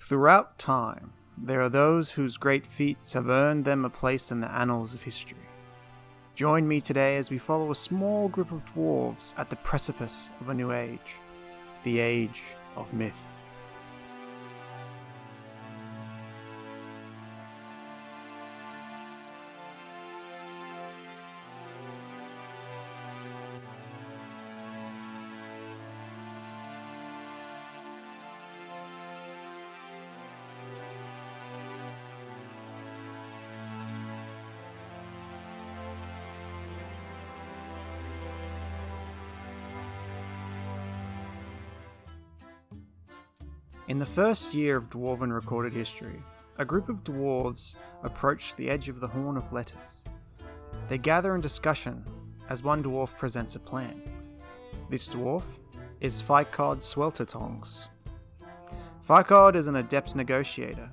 Throughout time, there are those whose great feats have earned them a place in the annals of history. Join me today as we follow a small group of dwarves at the precipice of a new age, the Age of Myth. In the first year of dwarven recorded history, a group of dwarves approach the edge of the Horn of Letters. They gather in discussion as one dwarf presents a plan. This dwarf is Fikod Sweltertongs. Fikod is an adept negotiator,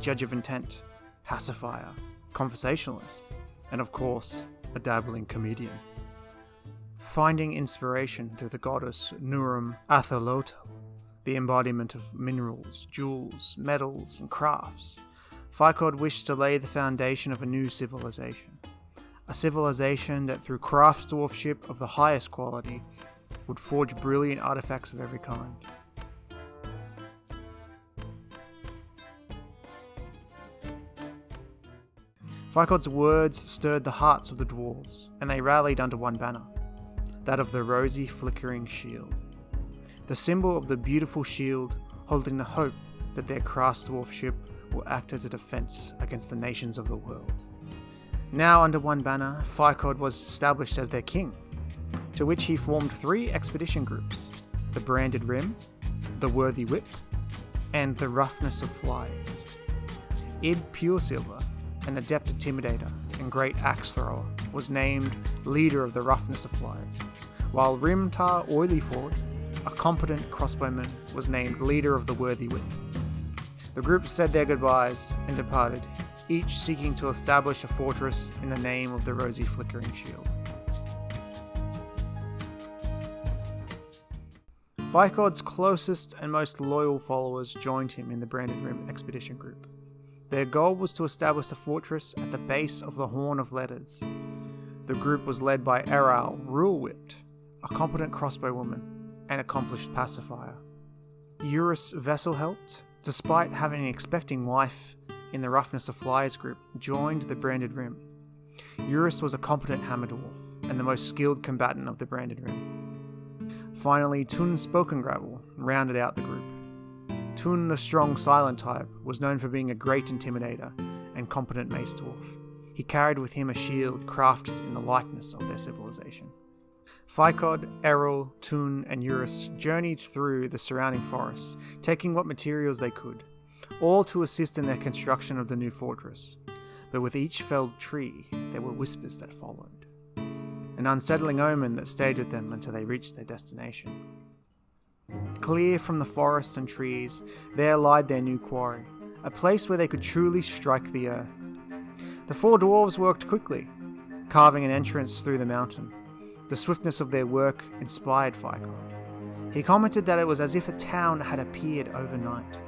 judge of intent, pacifier, conversationalist, and of course, a dabbling comedian. Finding inspiration through the goddess Nurum Athalotl, the embodiment of minerals, jewels, metals, and crafts, Fikod wished to lay the foundation of a new civilization. A civilization that through craft dwarfship of the highest quality would forge brilliant artifacts of every kind. Fikod's words stirred the hearts of the dwarves, and they rallied under one banner, that of the Rosy Flickering Shield. The symbol of the beautiful shield holding the hope that their craft dwarfship will act as a defense against the nations of the world. Now under one banner, Fikod was established as their king, to which he formed 3 expedition groups: the Branded Rim, the Worthy Whip, and the Roughness of Flies. Id Puresilver, an adept intimidator and great axe thrower, was named leader of the Roughness of Flies, while Rimtar Oilyford, a competent crossbowman, was named leader of the Worthy Whip. The group said their goodbyes and departed, each seeking to establish a fortress in the name of the Rosy Flickering Shield. Fikod's closest and most loyal followers joined him in the Branded Rim expedition group. Their goal was to establish a fortress at the base of the Horn of Letters. The group was led by Eral Rulewhipped, a competent crossbowwoman and accomplished pacifier. Eurus Vessel helped, despite having an expecting wife in the Roughness of Flies group, joined the Branded Rim. Eurus was a competent hammer dwarf and the most skilled combatant of the Branded Rim. Finally, Tun Spokengravel rounded out the group. Tun, the strong silent type, was known for being a great intimidator and competent mace dwarf. He carried with him a shield crafted in the likeness of their civilization. Fikod, Errol, Tun, and Eurus journeyed through the surrounding forests, taking what materials they could, all to assist in their construction of the new fortress. But with each felled tree, there were whispers that followed, an unsettling omen that stayed with them until they reached their destination. Clear from the forests and trees, there lied their new quarry, a place where they could truly strike the earth. The 4 dwarves worked quickly, carving an entrance through the mountain. The swiftness of their work inspired Fikod. He commented that it was as if a town had appeared overnight.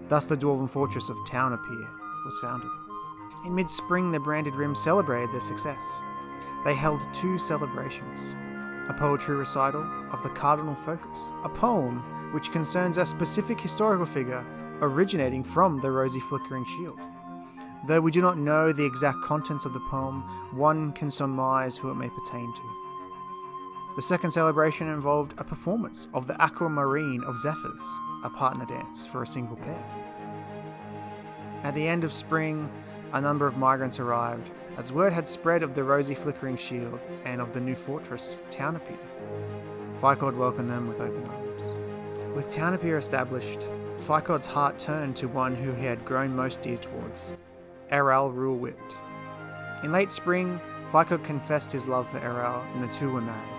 Thus the dwarven fortress of Town Appear was founded. In mid-spring, the Branded Rim celebrated their success. They held 2 celebrations: a poetry recital of the Cardinal Focus, a poem which concerns a specific historical figure originating from the Rosy Flickering Shield. Though we do not know the exact contents of the poem, one can surmise who it may pertain to. The second celebration involved a performance of the Aquamarine of Zephyrs, a partner dance for a single pair. At the end of spring, a number of migrants arrived, as word had spread of the Rosy Flickering Shield and of the new fortress, Town Appear. Fikod welcomed them with open arms. With Town Appear established, Fikod's heart turned to one who he had grown most dear towards, Eral Rulewhipped. In late spring, Fikod confessed his love for Eral, and the 2 were married,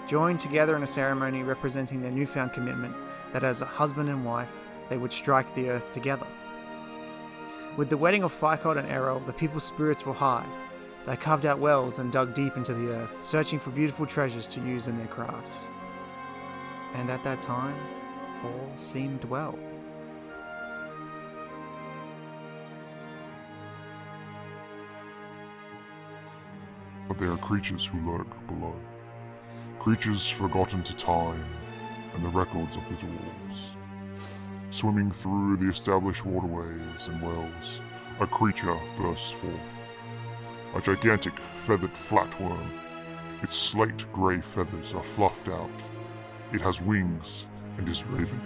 joined together in a ceremony representing their newfound commitment that as a husband and wife, they would strike the earth together. With the wedding of Fikod and Eral, the people's spirits were high. They carved out wells and dug deep into the earth, searching for beautiful treasures to use in their crafts. And at that time, all seemed well. but they are creatures who lurk below. Creatures forgotten to time and the records of the dwarves. Swimming through the established waterways and wells, a creature bursts forth. A gigantic feathered flatworm. Its slate grey feathers are fluffed out. It has wings and is ravening.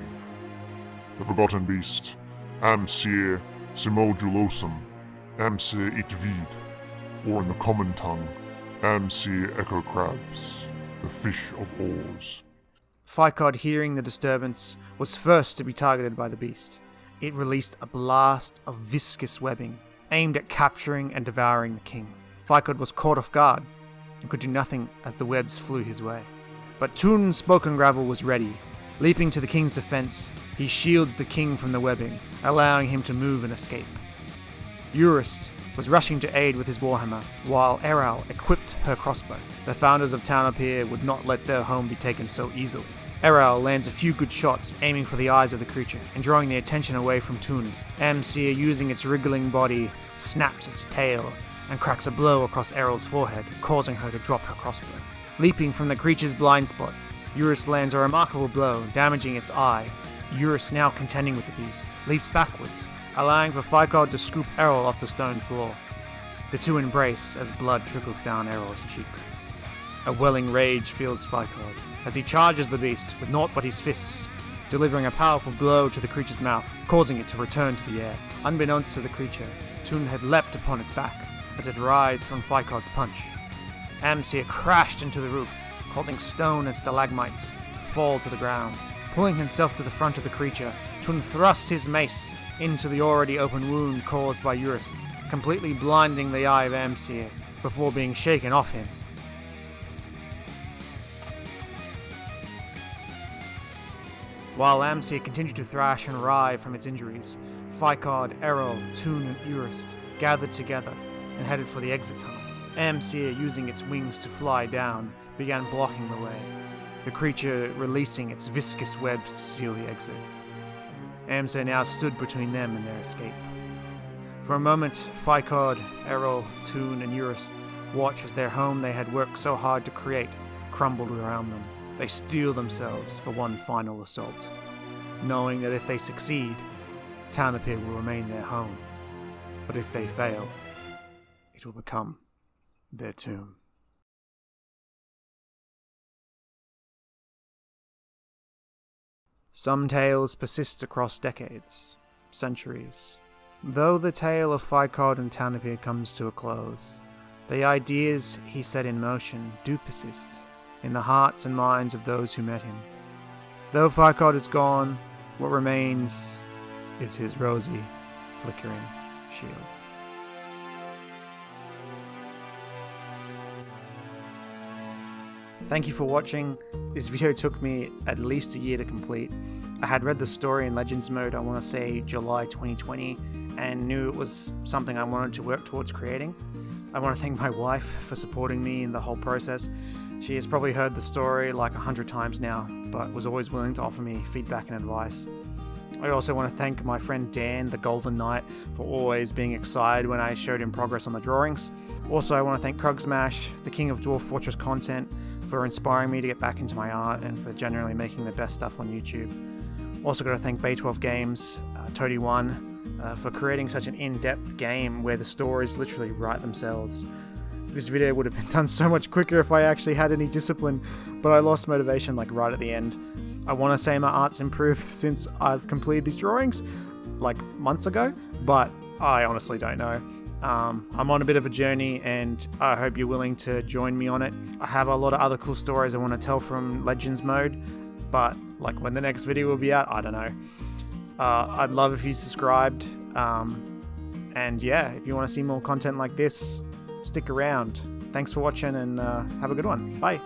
The forgotten beast, Amsir Simodulosum, Amsir Itvid, or in the common tongue, Amsir Echo Crabs, the fish of oars. Fikod, hearing the disturbance, was first to be targeted by the beast. It released a blast of viscous webbing, aimed at capturing and devouring the king. Fikod was caught off guard, and could do nothing as the webs flew his way. But Toon Spoken Gravel was ready. Leaping to the king's defense, he shields the king from the webbing, allowing him to move and escape. Eurist was rushing to aid with his warhammer, while Eral equipped her crossbow. The founders of Townapir would not let their home be taken so easily. Eral lands a few good shots, aiming for the eyes of the creature, and drawing the attention away from Toon. Amsir, using its wriggling body, snaps its tail, and cracks a blow across Eral's forehead, causing her to drop her crossbow. Leaping from the creature's blind spot, Eurus lands a remarkable blow, damaging its eye. Eurus, now contending with the beast, leaps backwards, allowing for Fikod to scoop Eral off the stone floor. The two embrace as blood trickles down Eral's cheek. A welling rage fills Fikod as he charges the beast with naught but his fists, delivering a powerful blow to the creature's mouth, causing it to return to the air. Unbeknownst to the creature, Toon had leapt upon its back as it writhed from Fikod's punch. Amsir crashed into the roof, causing stone and stalagmites to fall to the ground. Pulling himself to the front of the creature, Toon thrusts his mace into the already open wound caused by Eurist, completely blinding the eye of Amsir before being shaken off him. While Amsir continued to thrash and writhe from its injuries, Fikod, Eral, Toon, and Eurist gathered together and headed for the exit tunnel. Amsir, using its wings to fly down, began blocking the way, the creature releasing its viscous webs to seal the exit. Amsir now stood between them and their escape. For a moment, Fikod, Eral, Toon, and Eurist watch as their home they had worked so hard to create crumbled around them. They steel themselves for one final assault, knowing that if they succeed, Townapir will remain their home. But if they fail, it will become their tomb. Some tales persist across decades, centuries. Though the tale of Fikod and Townapir comes to a close, the ideas he set in motion do persist in the hearts and minds of those who met him. Though Fikod is gone, what remains is his rosy, flickering shield. Thank you for watching. This video took me at least a year to complete. I had read the story in Legends mode, I want to say July 2020, and knew it was something I wanted to work towards creating. I want to thank my wife for supporting me in the whole process. She has probably heard the story like 100 times now, but was always willing to offer me feedback and advice. I also want to thank my friend Dan, the Golden Knight, for always being excited when I showed him progress on the drawings. Also, I want to thank Krugsmash, the king of Dwarf Fortress content, for inspiring me to get back into my art and for generally making the best stuff on YouTube. Also got to thank Bay12 Games, Toady1, for creating such an in-depth game where the stories literally write themselves. This video would have been done so much quicker if I actually had any discipline, but I lost motivation like right at the end. I want to say my art's improved since I've completed these drawings, like months ago, but I honestly don't know. I'm on a bit of a journey and I hope you're willing to join me on it. I have a lot of other cool stories I want to tell from Legends mode, but like when the next video will be out, I don't know. I'd love if you subscribed, and yeah, if you want to see more content like this, stick around. Thanks for watching and have a good one. Bye.